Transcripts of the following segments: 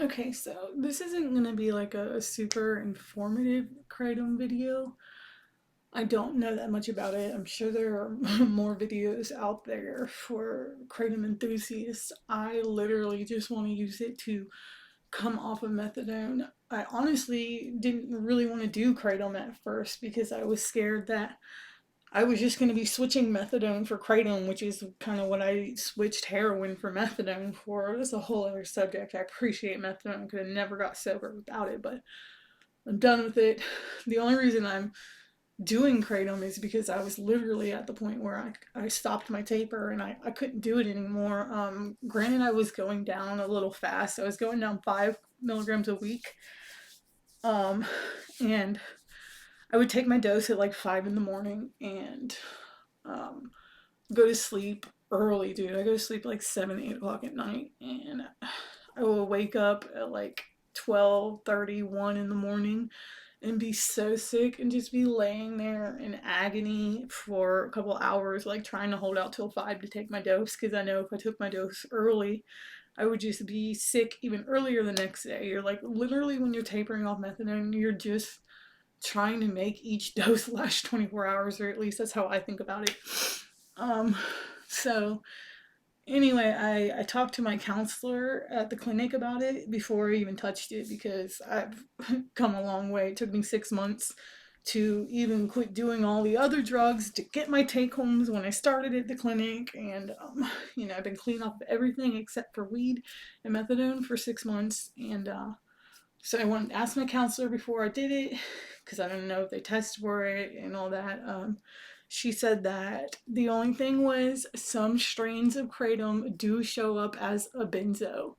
Okay, so this isn't gonna be like a super informative Kratom video. I don't know that much about it. I'm sure there are more videos out there for Kratom enthusiasts. I literally just want to use it to come off of methadone. I honestly didn't really want to do Kratom at first because I was scared that I was just going to be switching methadone for kratom, which is kind of what I switched heroin for methadone for. That's a whole other subject. I appreciate methadone. I could have never got sober without it, but I'm done with it. The only reason I'm doing kratom is because I was literally at the point where I stopped my taper and I couldn't do it anymore. Granted, I was going down a little fast. I was going down 5 milligrams a week. Um, and I would take my dose at like 5 in the morning and um, go to sleep early, dude. I go to sleep like 7, 8 o'clock at night, and I will wake up at like 12:31 in the morning and be so sick and just be laying there in agony for a couple hours, like trying to hold out till 5 to take my dose because I know if I took my dose early, I would just be sick even earlier the next day. You're like literally when you're tapering off methadone, you're just trying to make each dose last 24 hours, or at least that's how I think about it. Um, so anyway, I talked to my counselor at the clinic about it before I even touched it because I've come a long way. It took me 6 months to even quit doing all the other drugs to get my take homes when I started at the clinic. And, I've been clean off of everything except for weed and methadone for 6 months. And so I went and asked my counselor before I did it because I don't know if they test for it and all that. She said that the only thing was some strains of kratom do show up as a benzo.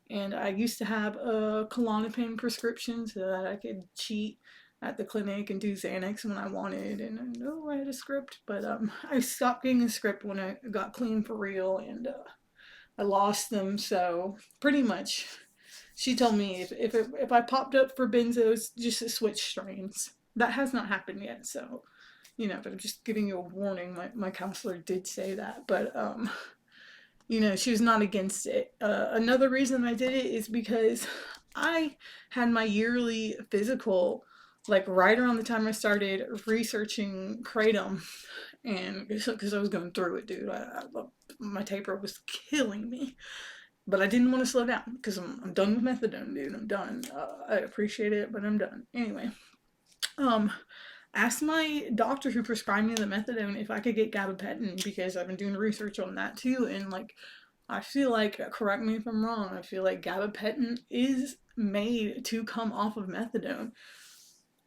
And I used to have a Klonopin prescription so that I could cheat at the clinic and do Xanax when I wanted. And I know I had a script, but I stopped getting a script when I got clean for real, and I lost them. So pretty much she told me if I popped up for benzos, just to switch strains. That has not happened yet, so but I'm just giving you a warning. My counselor did say that, but she was not against it. Another reason I did it is because I had my yearly physical, like right around the time I started researching kratom, and because I was going through it, dude. My taper was killing me, but I didn't want to slow down because I'm done with methadone, dude. I'm done. I appreciate it, but I'm done. Anyway, um, asked my doctor who prescribed me the methadone if I could get gabapentin because I've been doing research on that too, and like I feel like, correct me if I'm wrong, I feel like gabapentin is made to come off of methadone.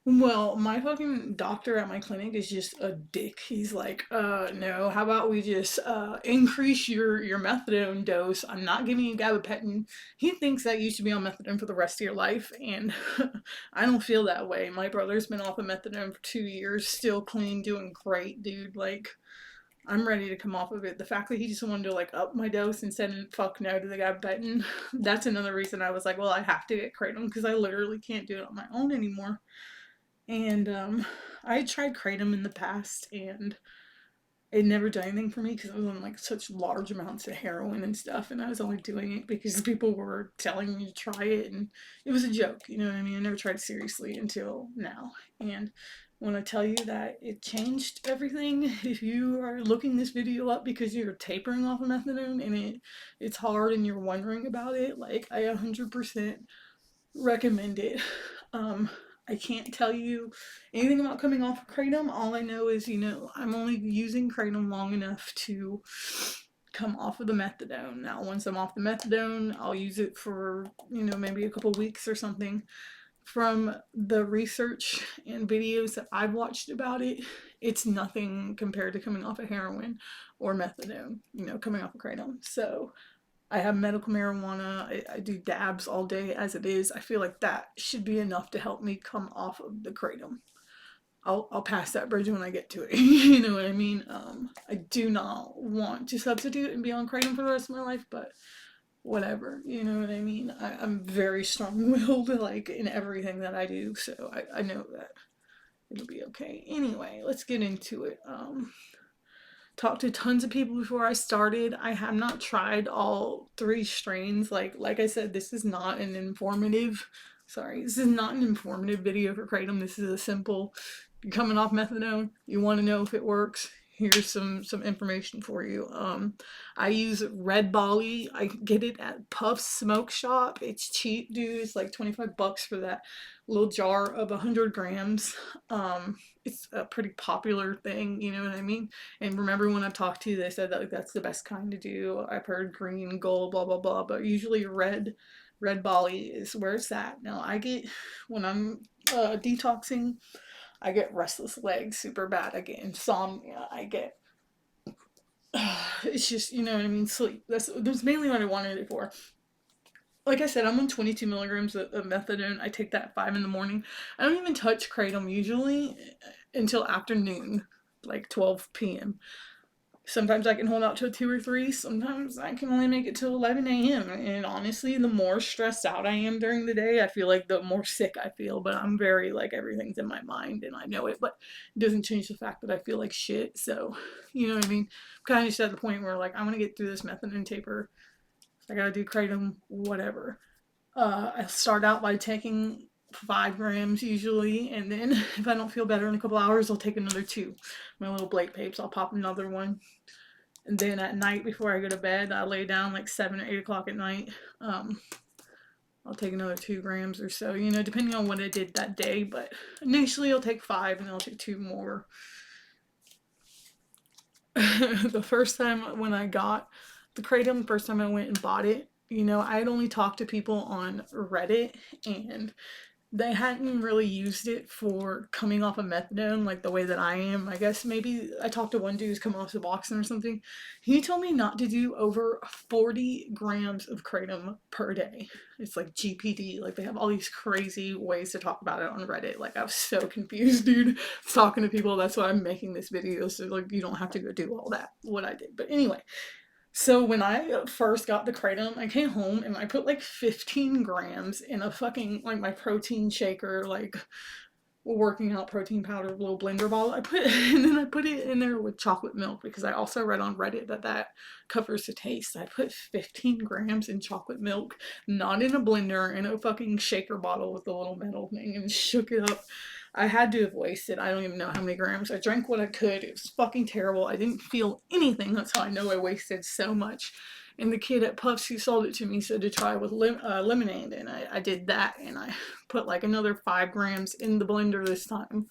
Well, my fucking doctor at my clinic is just a dick. He's like, no, how about we just increase your methadone dose? I'm not giving you gabapentin. He thinks that you should be on methadone for the rest of your life, and I don't feel that way. My brother's been off of methadone for 2 years, still clean, doing great, dude. Like, I'm ready to come off of it. The fact that he just wanted to like up my dose and said fuck no to the gabapentin, that's another reason I was like, well, I have to get kratom because I literally can't do it on my own anymore. And I had tried kratom in the past, and it never did anything for me because I was on like such large amounts of heroin and stuff, and I was only doing it because people were telling me to try it, and it was a joke. You know what I mean? I never tried it seriously until now, and when I tell you that it changed everything, if you are looking this video up because you're tapering off of methadone and it's hard and you're wondering about it, like I 100% recommend it. Um, I can't tell you anything about coming off of kratom. All I know is, I'm only using kratom long enough to come off of the methadone. Now, once I'm off the methadone, I'll use it for, maybe a couple weeks or something. From the research and videos that I've watched about it, it's nothing compared to coming off of heroin or methadone, coming off of kratom. So, I have medical marijuana. I do dabs all day as it is. I feel like that should be enough to help me come off of the kratom. I'll pass that bridge when I get to it. You know what I mean? I do not want to substitute and be on kratom for the rest of my life, but whatever. You know what I mean? I'm very strong-willed, like in everything that I do, so I know that it'll be okay. Anyway, let's get into it. talked to tons of people before I started. I have not tried all 3 strains. Like I said, this is not an informative, sorry, this is not an informative video for Kratom. This is a simple, you're coming off methadone, you want to know if it works, here's some information for you. I use Red Bolly. I get it at Puff's Smoke Shop. It's cheap, dude. It's like $25 for that little jar of 100 grams. It's a pretty popular thing, you know what I mean? And remember when I've talked to you, they said that like that's the best kind to do. I've heard green, gold, blah blah blah, but usually Red Bolly is where it's at. Now I get, when I'm detoxing, I get restless legs super bad. I get insomnia. I get it's just, you know what I mean, sleep. That's mainly what I wanted it for. Like I said, I'm on 22 milligrams of methadone. I take that at 5 in the morning. I don't even touch Kratom usually until afternoon, like 12 p.m. Sometimes I can hold out till 2 or 3. Sometimes I can only make it till 11 a.m. And honestly, the more stressed out I am during the day, I feel like the more sick I feel. But I'm very, like, everything's in my mind and I know it. But it doesn't change the fact that I feel like shit. So, you know what I mean? I'm kind of just at the point where, like, I want to get through this methadone taper. I gotta do Kratom, whatever. I start out by taking 5 grams usually, and then if I don't feel better in a couple hours, I'll take another 2. My little Blake papes, I'll pop another one. And then at night before I go to bed, I lay down like 7 or 8 o'clock at night. I'll take another 2 grams or so, you know, depending on what I did that day. But initially I'll take 5 and then I'll take 2 more. The first time when I got the Kratom, first time I went and bought it, you know, I had only talked to people on Reddit and they hadn't really used it for coming off of methadone like the way that I am. I guess maybe I talked to one dude who's coming off suboxone or something. He told me not to do over 40 grams of Kratom per day. It's like GPD. Like they have all these crazy ways to talk about it on Reddit. Like I was so confused, dude. Talking to people. That's why I'm making this video. So like you don't have to go do all that, what I did. But anyway. So when I first got the Kratom, I came home and I put like 15 grams in a fucking, like my protein shaker, like working out protein powder little blender bottle. And then I put it in there with chocolate milk because I also read on Reddit that covers the taste. I put 15 grams in chocolate milk, not in a blender, in a fucking shaker bottle with a little metal thing, and shook it up. I had to have wasted, I don't even know how many grams. I drank what I could. It was fucking terrible. I didn't feel anything. That's how I know I wasted so much. And the kid at Puffs who sold it to me said to try with lemonade. And I did that. And I put like another 5 grams in the blender this time.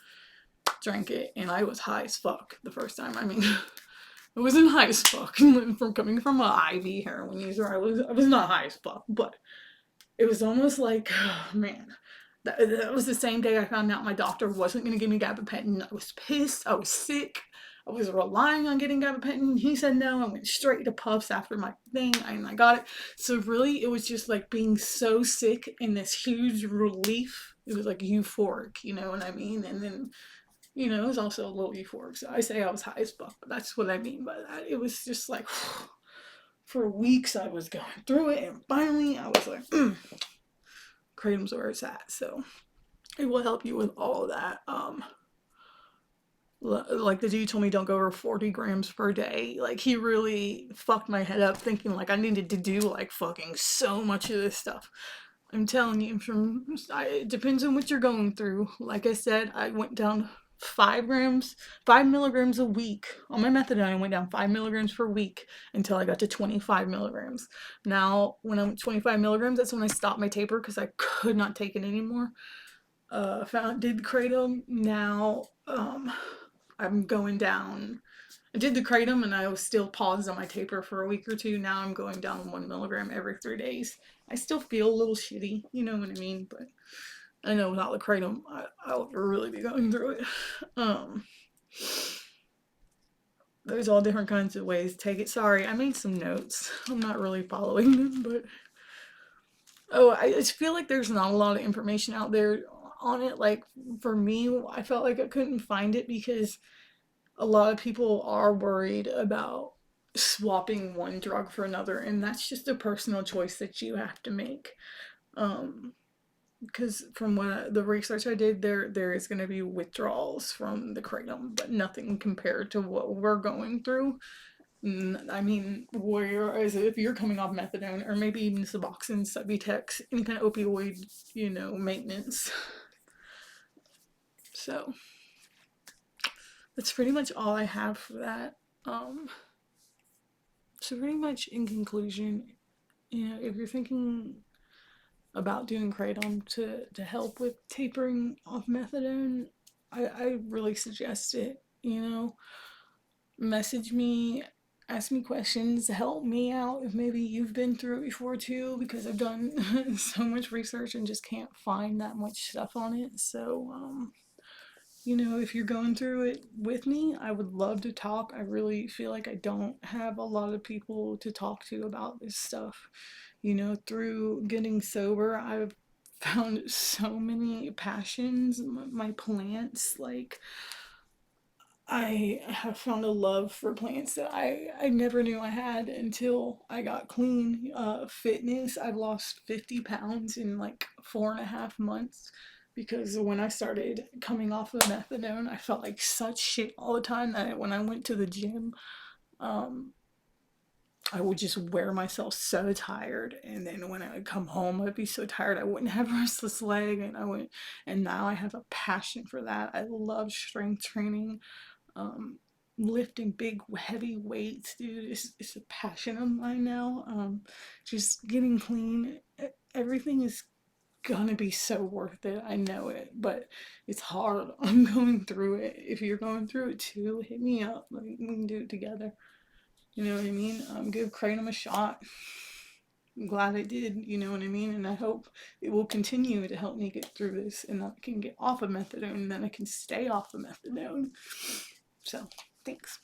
Drank it. And I was high as fuck the first time. I mean, I wasn't high as fuck. From coming from an IV heroin user, I was not high as fuck. But it was almost like, oh, man. That was the same day I found out my doctor wasn't going to give me gabapentin. I was pissed. I was sick. I was relying on getting gabapentin. He said no. I went straight to Puffs after my thing and I got it. So really it was just like being so sick and this huge relief. It was like euphoric, you know what I mean? And then, you know, it was also a little euphoric. So I say I was high as fuck, but that's what I mean by that. It was just like, for weeks I was going through it and finally I was like, Kratom's where it's at, so it will help you with all of that. Like the dude told me don't go over 40 grams per day. Like he really fucked my head up thinking like I needed to do like fucking so much of this stuff. I'm telling you, it depends on what you're going through. Like I said, I went down 5 milligrams a week on my methadone. I went down 5 milligrams per week until I got to 25 milligrams. Now, when I went 25 milligrams, that's when I stopped my taper because I could not take it anymore. Did Kratom. Now, I'm going down. I did the Kratom and I was still paused on my taper for a week or 2. Now I'm going down 1 milligram every 3 days. I still feel a little shitty, you know what I mean? But I know without the Kratom, I'll really be going through it. There's all different kinds of ways to take it. Sorry, I made some notes. I'm not really following them, but I just feel like there's not a lot of information out there on it. Like for me, I felt like I couldn't find it because a lot of people are worried about swapping one drug for another, and that's just a personal choice that you have to make. because from what the research I did, there is going to be withdrawals from the kratom, but nothing compared to what we're going through. I mean, whereas if you're coming off methadone or maybe even suboxone, subutex, any kind of opioid, maintenance. So that's pretty much all I have for that. Um, so pretty much in conclusion, if you're thinking about doing kratom to help with tapering off methadone, I really suggest it. Message me, ask me questions, help me out if maybe you've been through it before too, because I've done so much research and just can't find that much stuff on it. So, if you're going through it with me, I would love to talk. I really feel like I don't have a lot of people to talk to about this stuff. Through getting sober, I've found so many passions, my plants, like I have found a love for plants that I never knew I had until I got clean. Fitness, I've lost 50 pounds in like 4.5 months because when I started coming off of methadone, I felt like such shit all the time that when I went to the gym, um, I would just wear myself so tired. And then when I would come home, I'd be so tired I wouldn't have restless leg. And now I have a passion for that. I love strength training, um, lifting big heavy weights, dude. It's a passion of mine now. Just getting clean, everything is gonna be so worth it. I know it, but it's hard. I'm going through it. If you're going through it too, hit me up. Like, we can do it together. You know what I mean? Give Kratom a shot. I'm glad I did, you know what I mean? And I hope it will continue to help me get through this and that I can get off of methadone and then I can stay off of methadone. So, thanks.